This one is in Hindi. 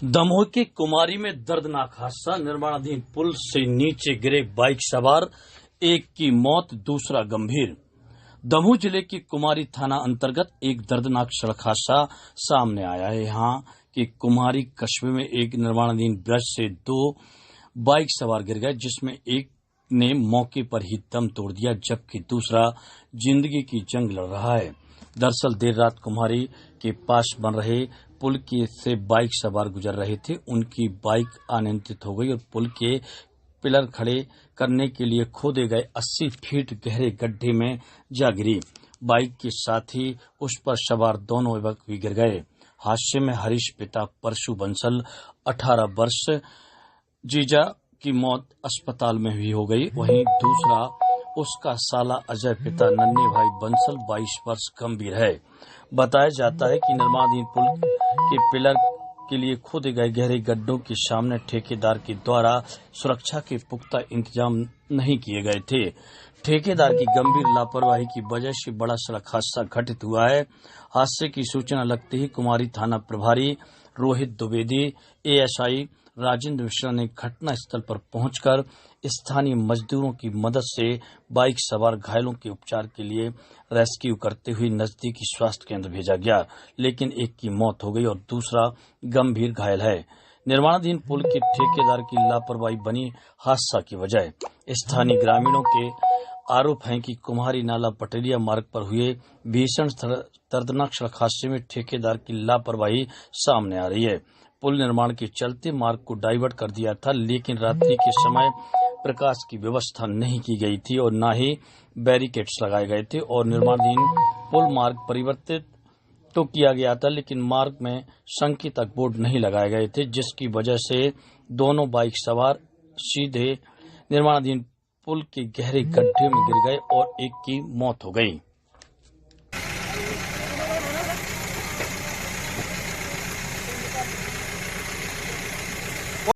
दमोह के कुमारी में दर्दनाक हादसा। निर्माणाधीन पुल से नीचे गिरे बाइक सवार, एक की मौत, दूसरा गंभीर। दमोह जिले के कुमारी थाना अंतर्गत एक दर्दनाक सड़क हादसा सामने आया है। यहाँ के कुमारी कस्बे में एक निर्माणाधीन ब्रिज से दो बाइक सवार गिर गए, जिसमें एक ने मौके पर ही दम तोड़ दिया, जबकि दूसरा जिंदगी की जंग लड़ रहा है। दरअसल देर रात कुम्हारी के पास बन रहे पुल के से बाइक सवार गुजर रहे थे। उनकी बाइक अनियंत्रित हो गई और पुल के पिलर खड़े करने के लिए खोदे गए 80 फीट गहरे गड्ढे में जा गिरी। बाइक के साथ ही उस पर सवार दोनों युवक भी गिर गए। हादसे में हरीश पिता परशु बंसल 18 वर्ष जीजा की मौत अस्पताल में भी हो गई। वहीं दूसरा उसका साला अजय पिता नन्हे भाई बंसल 22 वर्ष गंभीर है। बताया जाता है कि निर्माणाधीन पुल के पिलर के लिए खोदे गए गहरे गड्ढों के सामने ठेकेदार के द्वारा सुरक्षा के पुख्ता इंतजाम नहीं किए गए थे। ठेकेदार की गंभीर लापरवाही की वजह से बड़ा सड़क हादसा घटित हुआ है। हादसे की सूचना लगते ही कुमारी थाना प्रभारी रोहित द्विवेदी, एएसआई राजेंद्र मिश्रा ने घटनास्थल पर पहुंचकर स्थानीय मजदूरों की मदद से बाइक सवार घायलों के उपचार के लिए रेस्क्यू करते हुए नजदीकी स्वास्थ्य केंद्र भेजा गया, लेकिन एक की मौत हो गई और दूसरा गंभीर घायल है। निर्माणाधीन पुल के ठेकेदार की लापरवाही बनी हादसा की वजह। स्थानीय ग्रामीणों के आरोप है कि कुम्हारी नाला पटेलिया मार्ग पर हुए भीषण दर्दनाक सड़क हादसे में ठेकेदार की लापरवाही सामने आ रही है। पुल निर्माण के चलते मार्ग को डाइवर्ट कर दिया था, लेकिन रात्रि के समय प्रकाश की व्यवस्था नहीं की गई थी और न ही बैरिकेड्स लगाए गए थे और निर्माणाधीन पुल मार्ग परिवर्तित तो किया गया था, लेकिन मार्ग में संकेतक बोर्ड नहीं लगाए गए थे, जिसकी वजह से दोनों बाइक सवार सीधे निर्माणाधीन पुल के गहरे गड्ढे में गिर गए और एक की मौत हो गई।